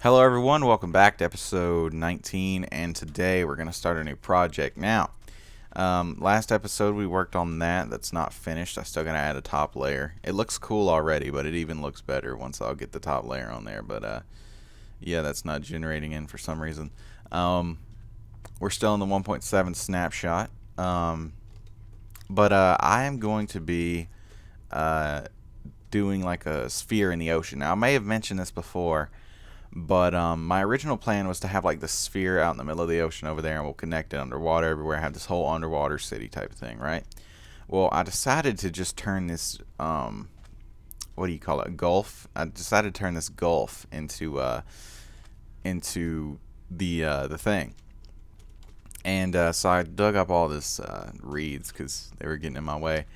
Hello everyone, welcome back to episode 19, and today we're going to start a new project. Now, last episode we worked on that's not finished. I still got to add a top layer. It looks cool already, but it even looks better once I'll get the top layer on there, but yeah, that's not generating in for some reason. We're still in the 1.7 snapshot, but I am going to be doing like a sphere in the ocean. Now, I may have mentioned this before, but my original plan was to have like the sphere out in the middle of the ocean over there, and we'll connect it underwater everywhere. Have this whole underwater city type of thing, right? Well, I decided to just turn this what do you call it? Gulf. I decided to turn this gulf into the thing, and so I dug up all this reeds because they were getting in my way.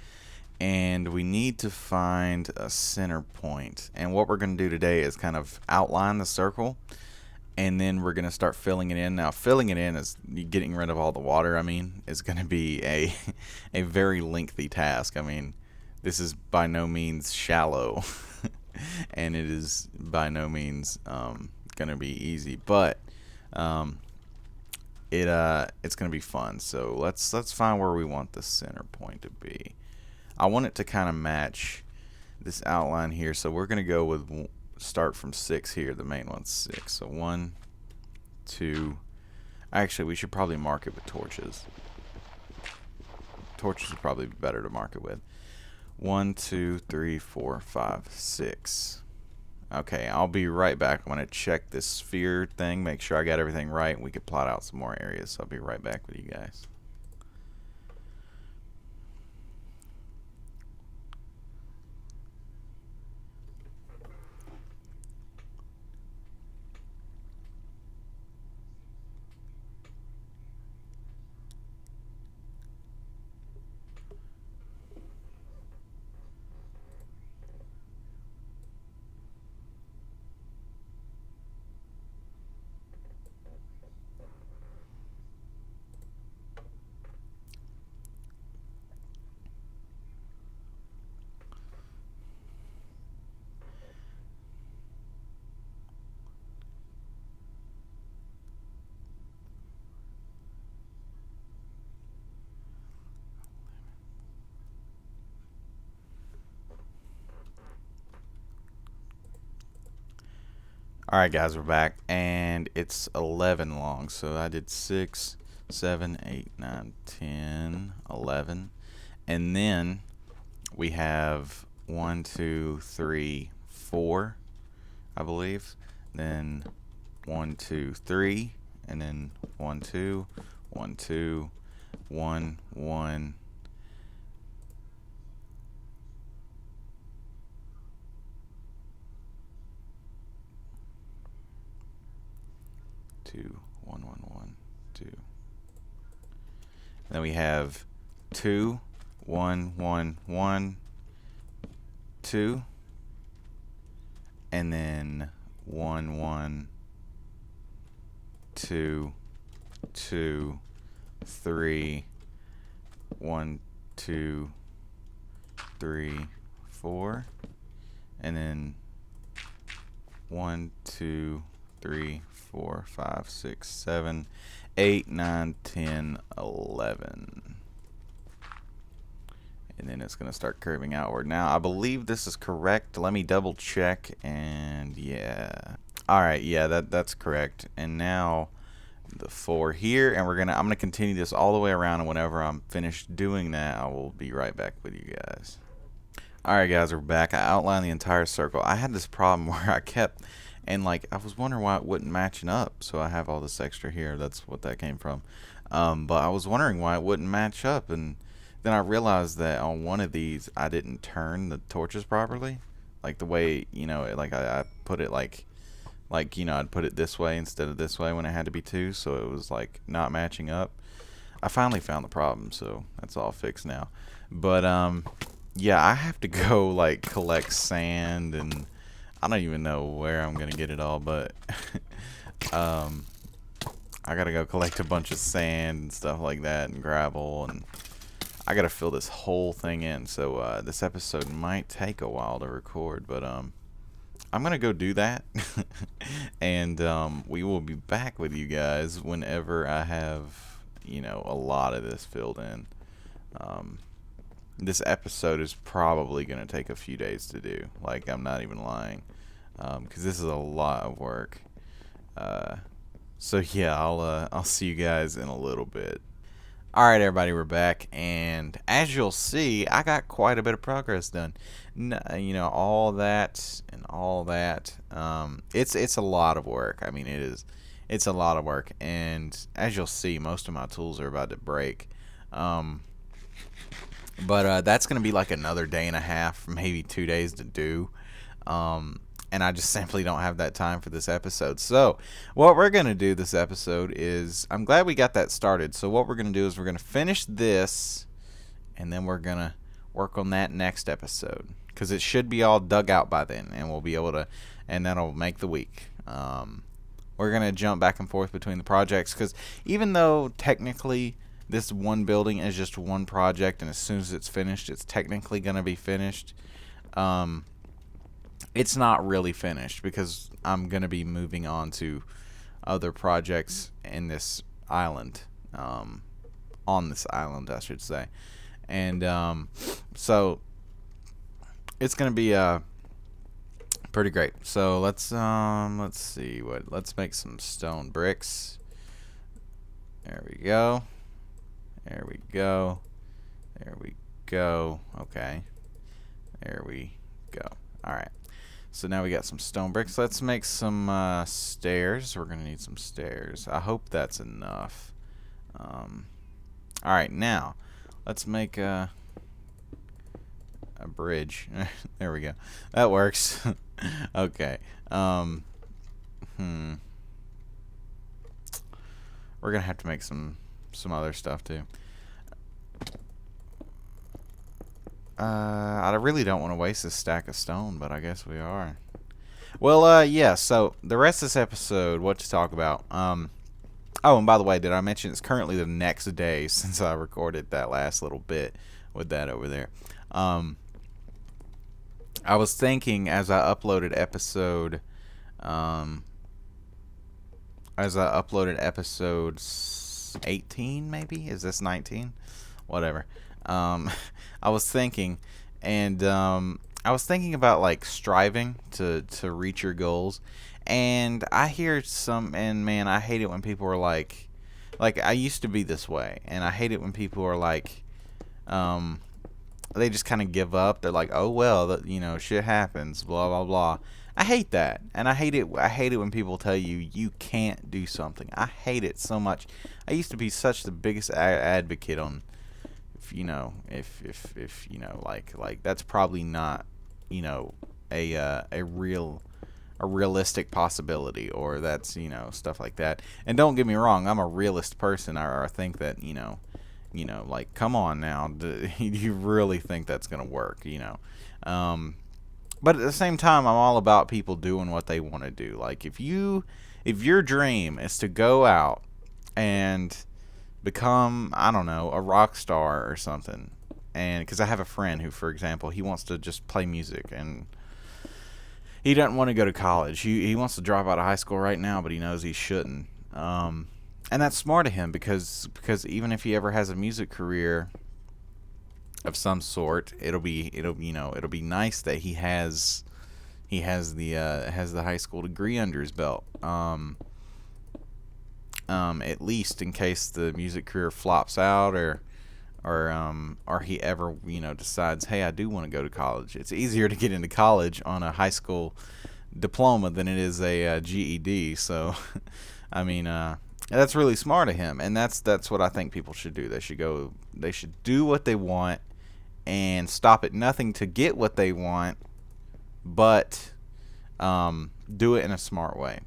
And we need to find a center point. And what we're going to do today is kind of outline the circle, and then we're going to start filling it in. Now, filling it in is getting rid of all the water. I mean, is going to be a a very lengthy task. I mean, this is by no means shallow, and it is by no means going to be easy, but it's going to be fun. So let's find where we want the center point to be. I want it to kind of match this outline here, so we're going to go with start from 6 here. The main one's 6. So 1, 2. Actually, we should probably mark it with torches. Torches would probably be better to mark it with. 1, 2, 3, 4, 5, 6. Okay, I'll be right back. I'm going to check this sphere thing, make sure I got everything right, and we can plot out some more areas. So I'll be right back with you guys. Alright guys, we're back, and it's 11 long, so I did 6, 7, 8, 9, 10, 11, and then we have 1, 2, 3, 4, I believe, then 1, 2, 3, and then 1, 2, 1, 2, 1, 1, 2, 1, 1, 1, 2. Then we have 2, 1, 1, 1, 2, and then 1, 1, 2, 2, 3, 1, 2, 3, 4, and then 1, 2, 3, 4, 5, 6, 7, 8, 9, 10, 11. And then it's going to start curving outward. Now, I believe this is correct. Let me double check, and yeah. Alright, yeah, that's correct. And now the 4 here, and I'm gonna continue this all the way around, and whenever I'm finished doing that, I will be right back with you guys. Alright guys, we're back. I outlined the entire circle. I had this problem where I kept, and like I was wondering why it wasn't matching up. So I have all this extra here. That's what that came from. But I was wondering why it wouldn't match up, and then I realized that on one of these I didn't turn the torches properly, like the way, you know, like I put it like you know, I'd put it this way instead of this way when it had to be 2, so it was like not matching up. I finally found the problem, so that's all fixed now. But yeah, I have to go like collect sand, and I don't even know where I'm gonna get it all, but I gotta go collect a bunch of sand and stuff like that, and gravel, and I gotta fill this whole thing in. So this episode might take a while to record, but I'm gonna go do that, and we will be back with you guys whenever I have, you know, a lot of this filled in. Um, this episode is probably gonna take a few days to do. Like, I'm not even lying, because this is a lot of work. So yeah, I'll see you guys in a little bit. Alright, everybody, we're back, and as you'll see, I got quite a bit of progress done. You know, all that and all that. It's a lot of work. I mean, it's a lot of work, and as you'll see, most of my tools are about to break. But that's going to be like another day and a half, maybe 2 days to do. And I just simply don't have that time for this episode. So what we're going to do this episode is, I'm glad we got that started. So what we're going to do is we're going to finish this, and then we're going to work on that next episode, because it should be all dug out by then, and we'll be able to, and that'll make the week. We're going to jump back and forth between the projects, because even though technically this one building is just one project, and as soon as it's finished, it's technically going to be finished, it's not really finished, because I'm going to be moving on to other projects in this island, on this island, I should say. And so it's going to be pretty great. So let's see, let's make some stone bricks. There we go. There we go. There we go. Okay. There we go. All right. So now we got some stone bricks. Let's make some stairs. We're going to need some stairs. I hope that's enough. Alright, now let's make a bridge. There we go. That works. Okay. We're going to have to make some other stuff too. I really don't want to waste this stack of stone, but I guess we are. Well, yeah, so the rest of this episode, what to talk about. Oh, and by the way, did I mention it's currently the next day since I recorded that last little bit with that over there. I was thinking as I uploaded episode 18, maybe? Is this 19? Whatever. I was thinking, and I was thinking about like striving to reach your goals, and I hear some, and man, I hate it when people are like I used to be this way, and I hate it when people are like, they just kind of give up. They're like, oh well, you know, shit happens, blah blah blah. I hate that, and I hate it when people tell you you can't do something. I hate it so much. I used to be such the biggest advocate on, if you know, like that's probably not, you know, a realistic possibility, or that's, you know, stuff like that. And don't get me wrong, I'm a realist person. I think that, you know, like, come on now, do you really think that's gonna work, you know? But at the same time, I'm all about people doing what they want to do. Like, if your dream is to go out and become, I don't know, a rock star or something, and because I have a friend who, for example, he wants to just play music, and he doesn't want to go to college. He wants to drop out of high school right now, but he knows he shouldn't. And that's smart of him, because even if he ever has a music career of some sort, it'll be nice that he has the high school degree under his belt. At least in case the music career flops out, or he ever, you know, decides, hey, I do want to go to college. It's easier to get into college on a high school diploma than it is a GED. So, I mean, that's really smart of him, and that's what I think people should do. They should do what they want and stop at nothing to get what they want, but do it in a smart way.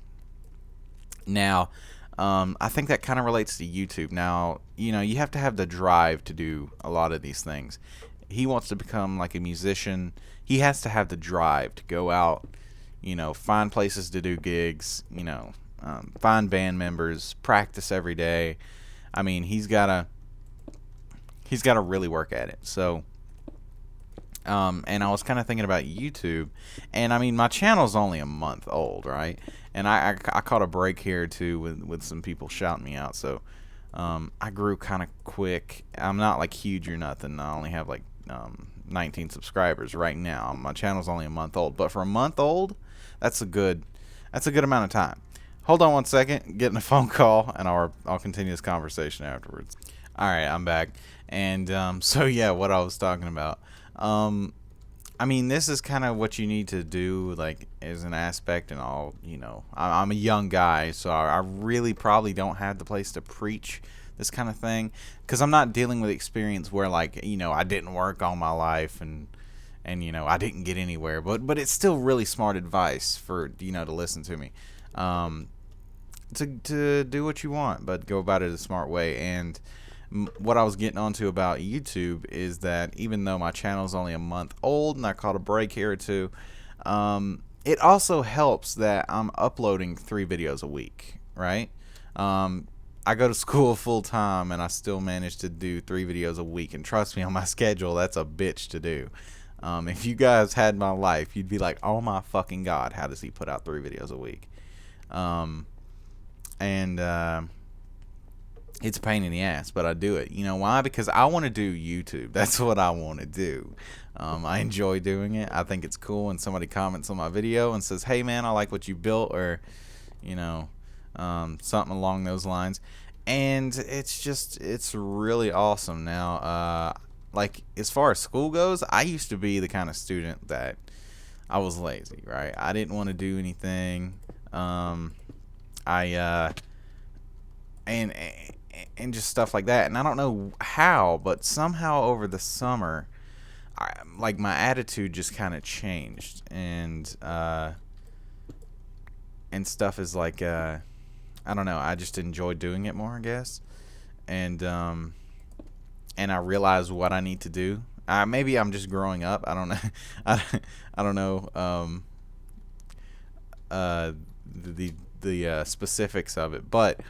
Now, I think that kind of relates to YouTube. Now, you know, you have to have the drive to do a lot of these things. He wants to become like a musician. He has to have the drive to go out, you know, find places to do gigs, you know, find band members, practice every day. I mean, he's got to really work at it. So, And I was kind of thinking about YouTube, and I mean, my channel's only a month old, right? And I caught a break here too with some people shouting me out, so I grew kind of quick. I'm not like huge or nothing. I only have like 19 subscribers right now. My channel's only a month old, but for a month old, that's a good amount of time. Hold on one second, getting a phone call, and I'll continue this conversation afterwards. All right, I'm back, and so yeah, what I was talking about. I mean, this is kind of what you need to do, like, as an aspect and all, you know. I'm a young guy, so I really probably don't have the place to preach this kind of thing, because I'm not dealing with experience where, like, you know, I didn't work all my life and you know, I didn't get anywhere, but it's still really smart advice for, you know, to listen to me, to do what you want, but go about it a smart way. And what I was getting onto about YouTube is that even though my channel is only a month old and I caught a break here or two, it also helps that I'm uploading 3 videos a week, right? I go to school full time and I still manage to do 3 videos a week, and trust me, on my schedule, that's a bitch to do. If you guys had my life, you'd be like, oh my fucking god, how does he put out 3 videos a week? It's a pain in the ass, but I do it. You know why? Because I want to do YouTube. That's what I want to do. I enjoy doing it. I think it's cool when somebody comments on my video and says, hey man, I like what you built, or, you know, something along those lines. And it's really awesome. Now, like, as far as school goes, I used to be the kind of student that I was lazy, right? I didn't want to do anything. And just stuff like that. And I don't know how, but somehow over the summer, like, my attitude just kind of changed, and stuff is like, I don't know, I just enjoy doing it more, I guess. And I realize what I need to do. Maybe I'm just growing up. I don't know. I don't know the specifics of it, but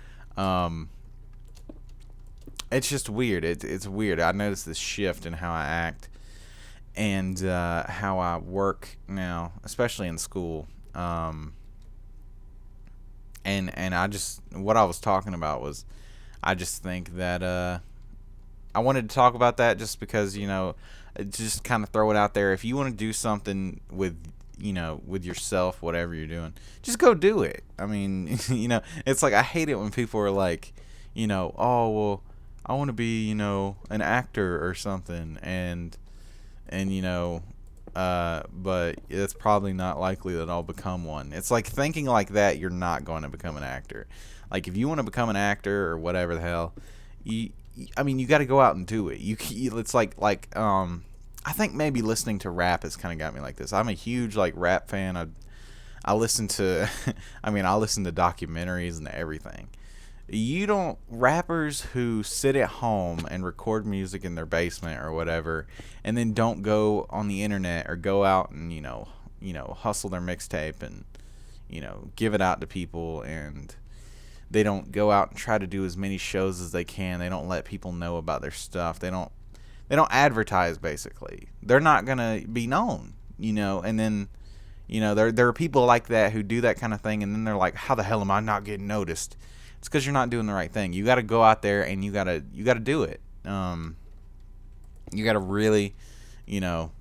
it's just weird. It's weird. I noticed this shift in how I act and how I work now, especially in school. And I just, what I was talking about was, I just think that I wanted to talk about that just because, you know, just kind of throw it out there. If you want to do something with, you know, with yourself, whatever you're doing, just go do it. I mean, you know, it's like, I hate it when people are like, you know, oh, well, I want to be, you know, an actor or something, and you know, but it's probably not likely that I'll become one. It's like, thinking like that, you're not going to become an actor. Like, if you want to become an actor or whatever the hell, I mean, you got to go out and do it. It's like I think maybe listening to rap has kind of got me like this. I'm a huge, like, rap fan. I listen to, I mean, I listen to documentaries and everything. Rappers who sit at home and record music in their basement or whatever, and then don't go on the internet or go out and, you know, hustle their mixtape and, you know, give it out to people, and they don't go out and try to do as many shows as they can. They don't let people know about their stuff. They don't advertise, basically. They're not going to be known, you know, and then, you know, there are people like that who do that kind of thing, and then they're like, how the hell am I not getting noticed? It's because you're not doing the right thing. You got to go out there and you got to do it. You got to really, you know,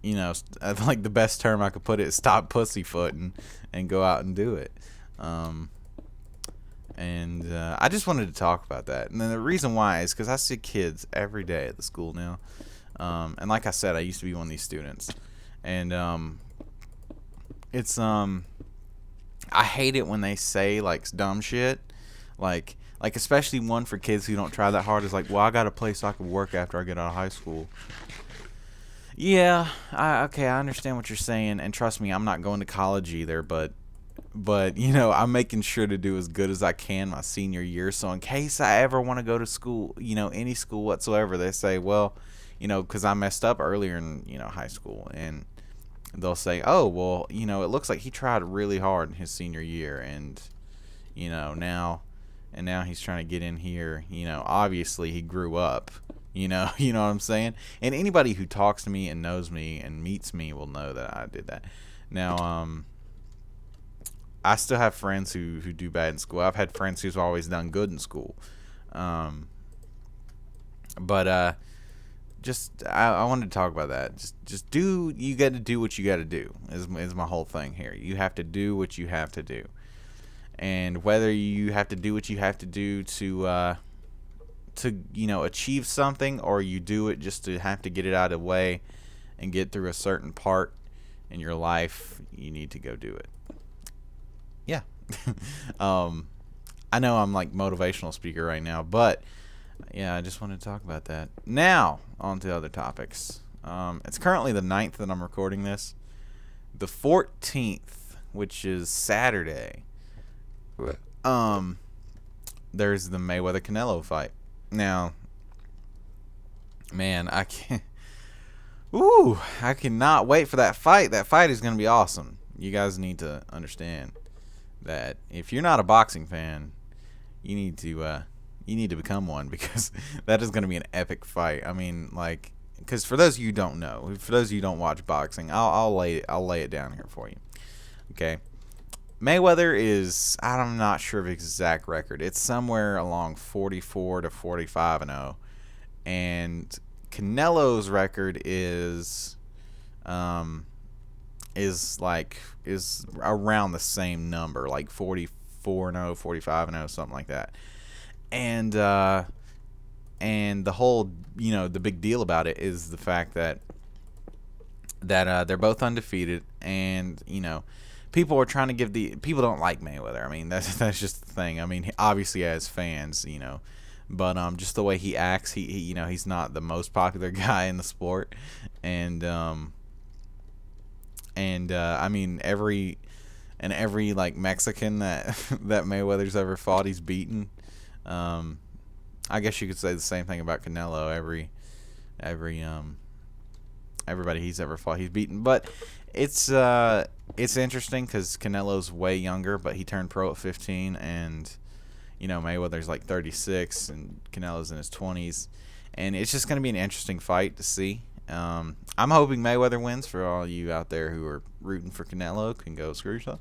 like, the best term I could put it is stop pussyfooting and go out and do it. I just wanted to talk about that. And then the reason why is because I see kids every day at the school now. And like I said, I used to be one of these students. And it's I hate it when they say, like, dumb shit. Like especially one for kids who don't try that hard is like, well, I got a place I can work after I get out of high school. Yeah, okay, I understand what you're saying, and trust me, I'm not going to college either, but you know, I'm making sure to do as good as I can my senior year, so in case I ever want to go to school, you know, any school whatsoever, they say, well, you know, because I messed up earlier in, you know, high school, and they'll say, oh, well, you know, it looks like he tried really hard in his senior year, and, you know, now he's trying to get in here. You know, obviously he grew up, You know, you know what I'm saying? And anybody who talks to me and knows me and meets me will know that I did that. Now, I still have friends who do bad in school. I've had friends who's always done good in school. Um, but just I wanted to talk about that. Just do, you got to do what you got to do is my whole thing here. You have to do what you have to do, and whether you have to do what you have to do to achieve something, or you do it just to have to get it out of the way and get through a certain part in your life, you need to go do it. Yeah. um, I know I'm like motivational speaker right now, but yeah, I just wanted to talk about that. Now, on to other topics. It's currently the 9th that I'm recording this. The 14th, which is Saturday, there's the Mayweather Canelo fight. Now, man, I cannot wait for that fight. That fight is going to be awesome. You guys need to understand that if you're not a boxing fan, you need to become one, because that is going to be an epic fight. I mean, like, because for those of you who don't know, for those of you who don't watch boxing, I'll lay it down here for you. Okay, Mayweather is, I'm not sure of his exact record. It's somewhere along 44 to 45-0, and Canelo's record is around the same number, like 44-0, 45-0, something like that. And the whole, the big deal about it is the fact that they're both undefeated, and people are trying to give people don't like Mayweather. I mean, that's just the thing. I mean, he obviously has fans, but just the way he acts, he's not the most popular guy in the sport, and I mean, every like Mexican that that Mayweather's ever fought, he's beaten. I guess you could say the same thing about Canelo. Everybody he's ever fought, he's beaten. But it's interesting because Canelo's way younger, but he turned pro at 15, and Mayweather's like 36, and Canelo's in his 20s, and it's just gonna be an interesting fight to see. I'm hoping Mayweather wins. For all you out there who are rooting for Canelo, can go screw yourself.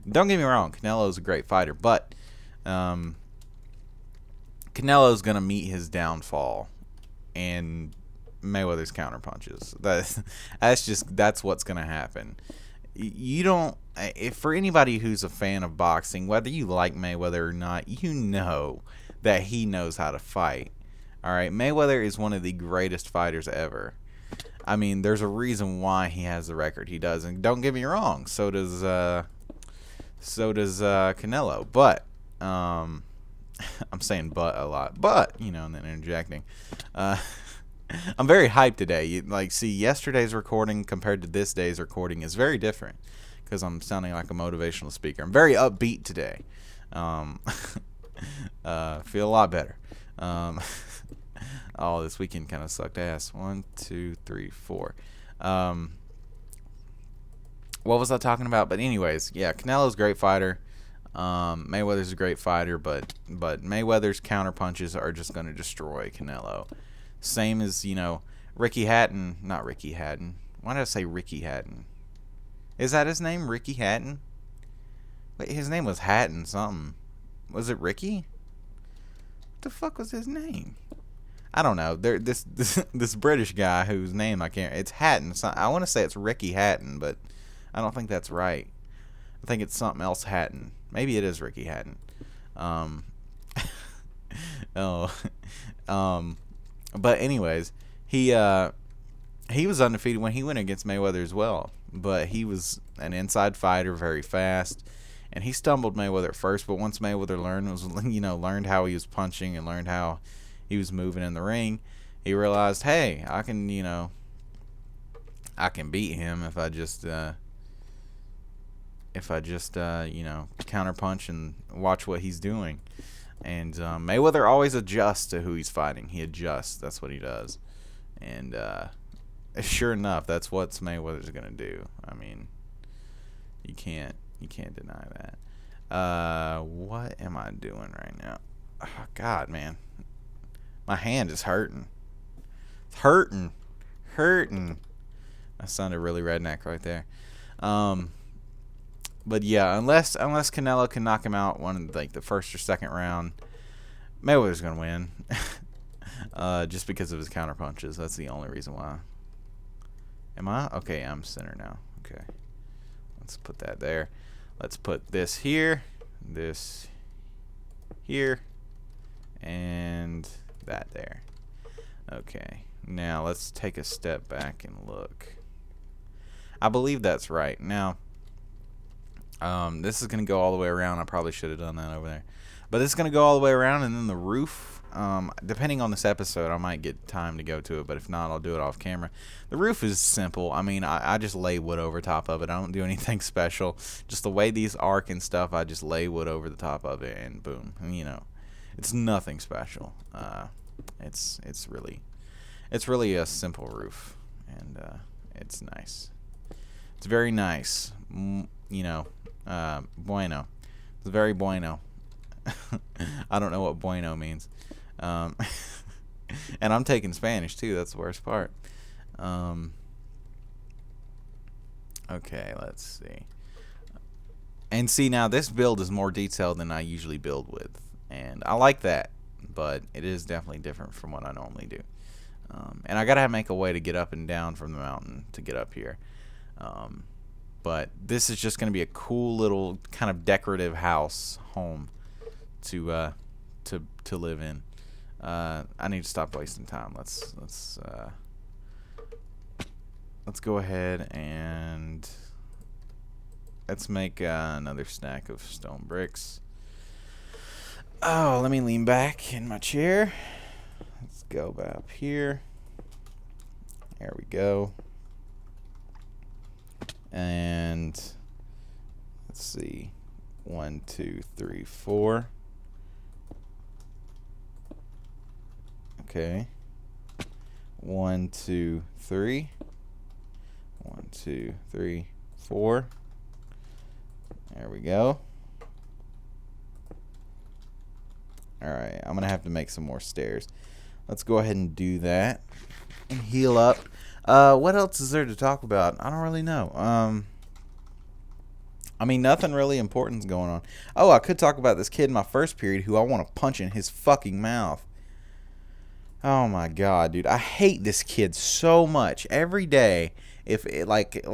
Don't get me wrong, Canelo's a great fighter, but Canelo's gonna meet his downfall and Mayweather's counterpunches. That's what's gonna happen. You don't. If for anybody who's a fan of boxing, whether you like Mayweather or not, you know that he knows how to fight. All right, Mayweather is one of the greatest fighters ever. I mean, there's a reason why he has the record he does, and don't get me wrong, so does Canelo. But I'm saying "but" a lot, but and then interjecting. I'm very hyped today. See, yesterday's recording compared to this day's recording is very different because I'm sounding like a motivational speaker. I'm very upbeat today. Feel a lot better. Oh, this weekend kind of sucked ass. 1, 2, 3, 4. What was I talking about? But anyways, yeah, Canelo's a great fighter. Mayweather's a great fighter, but Mayweather's counterpunches are just going to destroy Canelo. Same as, Ricky Hatton. Not Ricky Hatton. Why did I say Ricky Hatton? Is that his name? Ricky Hatton? Wait, his name was Hatton something. Was it Ricky? What the fuck was his name? I don't know. This British guy whose name I can't. It's Hatton. I want to say it's Ricky Hatton, but I don't think that's right. I think it's something else Hatton. Maybe it is Ricky Hatton. But anyways, he was undefeated when he went against Mayweather as well. But he was an inside fighter, very fast, and he stumbled Mayweather at first. But once Mayweather learned how he was punching and learned how he was moving in the ring, he realized, hey, I can beat him if I just counterpunch and watch what he's doing. And Mayweather always adjusts to who he's fighting. He adjusts. That's what he does. And sure enough, that's what Mayweather's gonna do. I mean, you can't deny that. What am I doing right now? Oh, God, man, my hand is hurting. It's hurting. Hurting. That sounded really redneck right there. But yeah, unless Canelo can knock him out like the first or second round, Mayweather's gonna win. Just because of his counter punches. That's the only reason why. Am I? Okay, I'm center now. Okay. Let's put that there. Let's put this here, this here, and that there. Okay. Now let's take a step back and look. I believe that's right. Now, this is going to go all the way around. I probably should have done that over there. But this is going to go all the way around, and then the roof, depending on this episode, I might get time to go to it, but if not, I'll do it off camera. The roof is simple. I mean, I just lay wood over top of it. I don't do anything special. Just the way these arc and stuff, I just lay wood over the top of it, and boom. And, you know, it's nothing special. It's really a simple roof, and it's nice. It's very nice. You know, bueno. It's very bueno. I don't know what bueno means. And I'm taking Spanish too. That's the worst part. Okay, let's see. And see, now this build is more detailed than I usually build with, and I like that, but it is definitely different from what I normally do. And I gotta make a way to get up and down from the mountain to get up here. But this is just gonna be a cool little kind of decorative home to live in. I need to stop wasting time. Let's go ahead and let's make another stack of stone bricks. Oh, let me lean back in my chair. Let's go back up here. There we go. And let's see. 1, 2, 3, 4. Okay. 1, 2, 3. 1, 2, 3, 4. There we go. Alright, I'm going to have to make some more stairs. Let's go ahead and do that. And heal up. What else is there to talk about? I don't really know. I mean, nothing really important's going on. Oh, I could talk about this kid in my first period who I want to punch in his fucking mouth. Oh my god, dude. I hate this kid so much. Every day, if it, like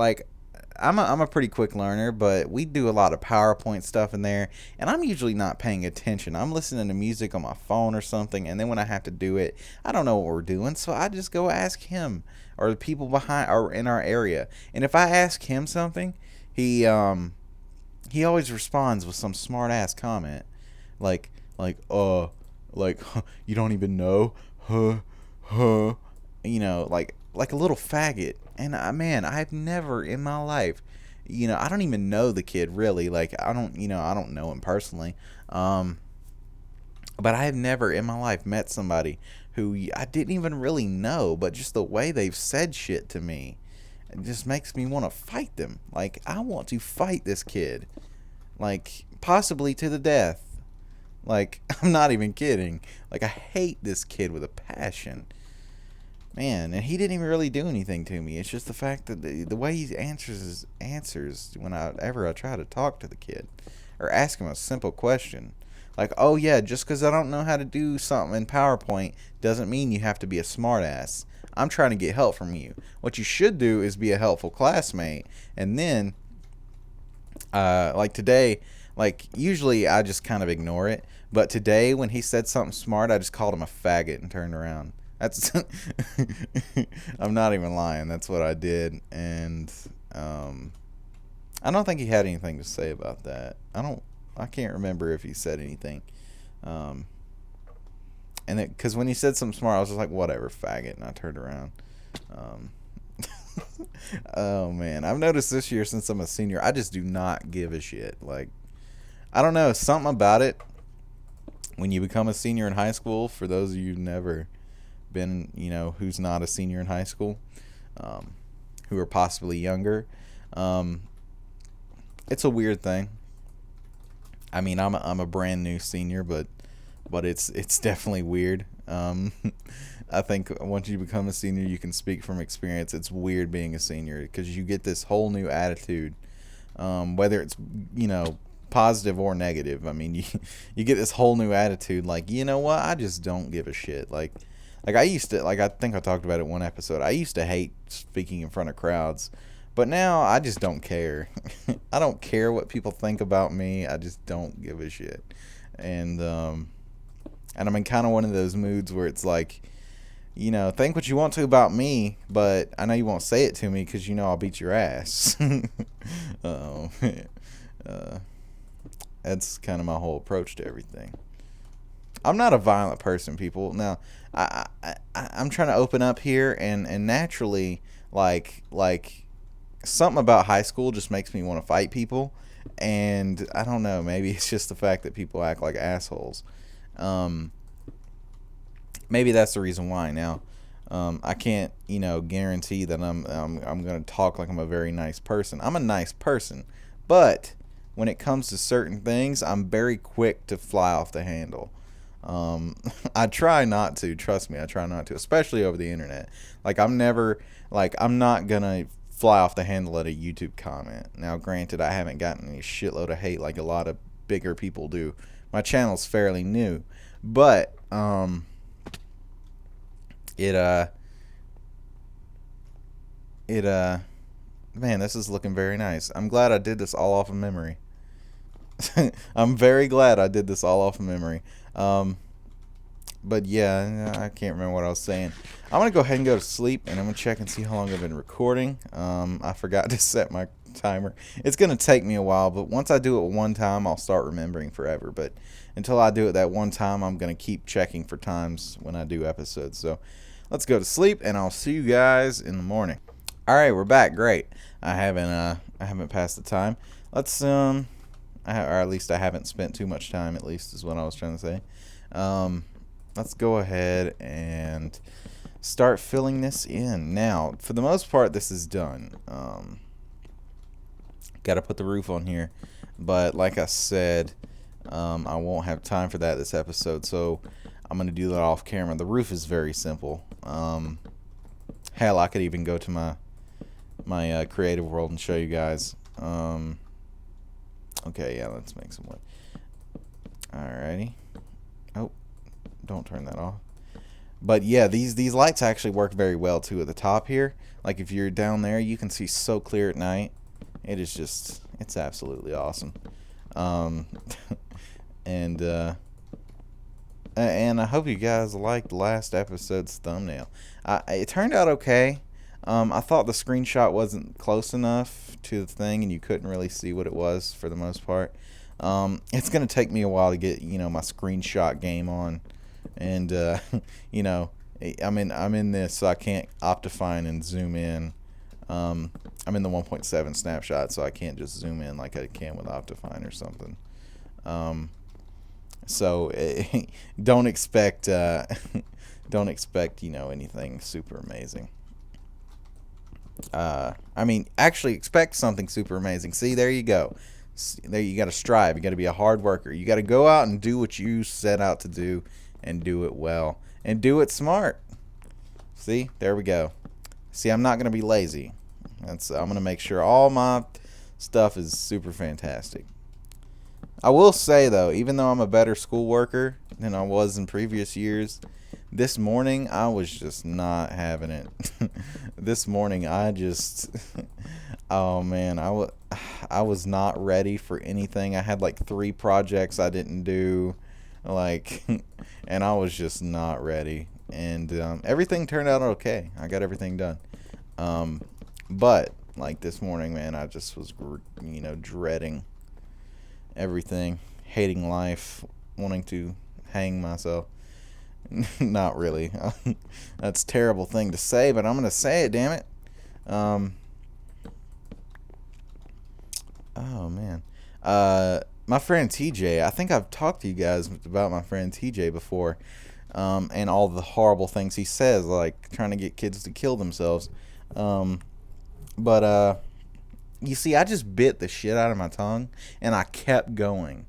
I'm a pretty quick learner, but we do a lot of PowerPoint stuff in there, and I'm usually not paying attention. I'm listening to music on my phone or something, and then when I have to do it, I don't know what we're doing, so I just go ask him or the people behind or in our area. And if I ask him something, he always responds with some smart ass comment, like you don't even know, you know, like a little faggot. And man, I've never in my life, you know, I don't even know the kid really. Like I don't know him personally. But I have never in my life met somebody who I didn't even really know, but just the way they've said shit to me, it just makes me want to fight them. Like I want to fight this kid, like possibly to the death. Like I'm not even kidding. Like I hate this kid with a passion. Man, and he didn't even really do anything to me. It's just the fact that the way he answers whenever I try to talk to the kid or ask him a simple question. Like, oh yeah, just because I don't know how to do something in PowerPoint doesn't mean you have to be a smartass. I'm trying to get help from you. What you should do is be a helpful classmate. And then, like today, like usually I just kind of ignore it. But today when he said something smart, I just called him a faggot and turned around. That's I'm not even lying. That's what I did, and I don't think he had anything to say about that. I can't remember if he said anything. And because when he said something smart, I was just like, whatever, faggot, and I turned around. Oh man, I've noticed this year since I'm a senior, I just do not give a shit. Like, I don't know, something about it. When you become a senior in high school, for those of you who've never been, you know, who's not a senior in high school, who are possibly younger, it's a weird thing. I mean, I'm a brand new senior, but but it's definitely weird. I think once you become a senior, you can speak from experience. It's weird being a senior because you get this whole new attitude, whether it's positive or negative. I mean, you get this whole new attitude. Like, you know what? I just don't give a shit. Like I used to, like I think I talked about it one episode. I used to hate speaking in front of crowds, but now I just don't care. I don't care what people think about me. I just don't give a shit. And I'm in kind of one of those moods where it's like, think what you want to about me, but I know you won't say it to me because I'll beat your ass. uh, that's kind of my whole approach to everything. I'm not a violent person, people. Now, I'm trying to open up here, and naturally, like something about high school just makes me want to fight people, and I don't know. Maybe it's just the fact that people act like assholes. Maybe that's the reason why. Now, I can't, guarantee that I'm gonna talk like I'm a very nice person. I'm a nice person, but when it comes to certain things, I'm very quick to fly off the handle. I try not to. Trust me, I try not to, especially over the internet. I'm not gonna fly off the handle at a YouTube comment. Now, granted, I haven't gotten any shitload of hate like a lot of bigger people do. My channel's fairly new, but man, this is looking very nice. I'm glad I did this all off of memory. I'm very glad I did this all off of memory. But yeah, I can't remember what I was saying. I'm going to go ahead and go to sleep, and I'm going to check and see how long I've been recording. I forgot to set my timer. It's going to take me a while, but once I do it one time, I'll start remembering forever. But until I do it that one time, I'm going to keep checking for times when I do episodes. So let's go to sleep, and I'll see you guys in the morning. All right, we're back. Great. I haven't passed the time. Let's or at least I haven't spent too much time. At least is what I was trying to say. Let's go ahead and start filling this in. Now, for the most part, this is done. Got to put the roof on here, but like I said, I won't have time for that this episode, so I'm gonna do that off camera. The roof is very simple. Hell, I could even go to my creative world and show you guys. Okay, yeah, let's make some wood. Alrighty. Oh, don't turn that off. But yeah, these lights actually work very well too at the top here. Like if you're down there, you can see so clear at night. It is just, it's absolutely awesome. And I hope you guys liked last episode's thumbnail. It turned out okay. I thought the screenshot wasn't close enough to the thing, and you couldn't really see what it was for the most part. It's gonna take me a while to get my screenshot game on, and I'm in this, so I can't Optifine and zoom in. I'm in the 1.7 snapshot, so I can't just zoom in like I can with Optifine or something. So don't expect anything super amazing. Actually expect something super amazing. See, there you go. There, you got to strive. You got to be a hard worker. You got to go out and do what you set out to do, and do it well, and do it smart. See, there we go. See, I'm not going to be lazy. I'm going to make sure all my stuff is super fantastic. I will say, though, even though I'm a better school worker than I was in previous years, this morning I was just not having it. This morning I just, oh man, I was not ready for anything. I had like 3 projects I didn't do, and I was just not ready. And everything turned out okay. I got everything done. But like this morning, man, I just was, dreading everything, hating life, wanting to hang myself. Not really. That's a terrible thing to say, but I'm gonna say it, damn it. Oh man. My friend TJ, I think I've talked to you guys about my friend TJ before, and all the horrible things he says, like trying to get kids to kill themselves. But you see, I just bit the shit out of my tongue, and I kept going.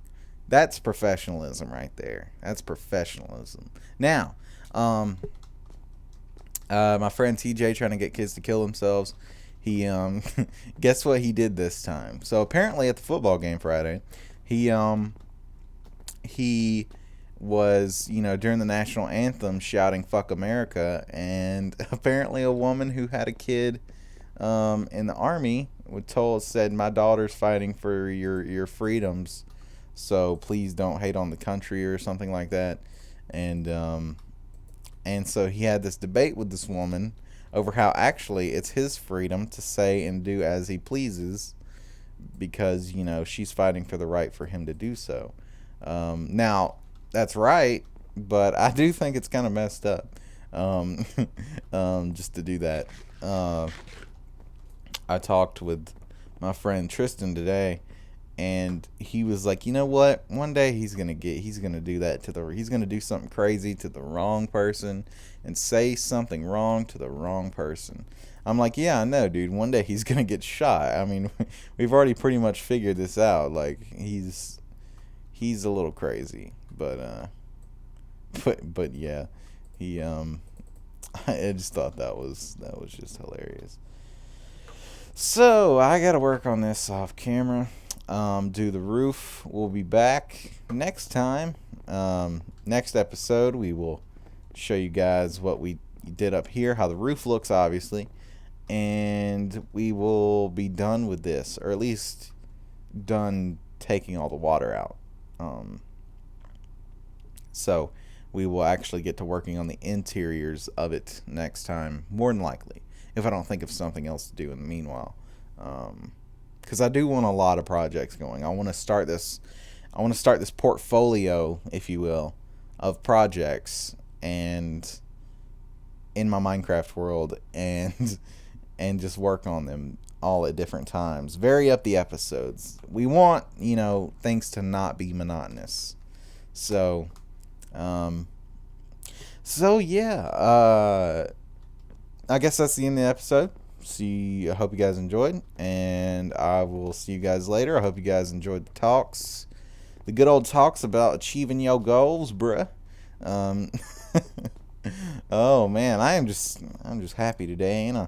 That's professionalism right there. That's professionalism. Now, my friend TJ trying to get kids to kill themselves. He guess what he did this time? So apparently at the football game Friday, he was, during the national anthem shouting "Fuck America," and apparently a woman who had a kid in the army said, "My daughter's fighting for your freedoms, so please don't hate on the country," or something like that. And so he had this debate with this woman over how actually it's his freedom to say and do as he pleases, because she's fighting for the right for him to do so. Now that's right, but I do think it's kind of messed up, just to do that. I talked with my friend Tristan today, and he was like, you know what? One day he's gonna do that he's gonna do something crazy to the wrong person and say something wrong to the wrong person. I'm like, yeah, I know, dude. One day he's gonna get shot. I mean, we've already pretty much figured this out. Like, he's a little crazy, but yeah, he I just thought that was just hilarious. So I gotta work on this off camera. Do the roof. We'll be back next time. Next episode, we will show you guys what we did up here, how the roof looks, obviously, and we will be done with this, or at least done taking all the water out. So we will actually get to working on the interiors of it next time, more than likely, if I don't think of something else to do in the meanwhile. Because I do want a lot of projects going. I want to start this portfolio, if you will, of projects and in my Minecraft world, and just work on them all at different times. Vary up the episodes. We want, things to not be monotonous. So yeah, I guess that's the end of the episode. I hope you guys enjoyed, and I will see you guys later. I hope you guys enjoyed the talks, the good old talks about achieving your goals, bruh. Oh man, I'm just happy today, ain't I?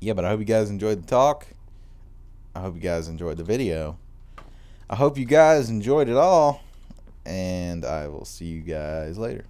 Yeah, but I hope you guys enjoyed the talk. I hope you guys enjoyed the video. I hope you guys enjoyed it all, and I will see you guys later.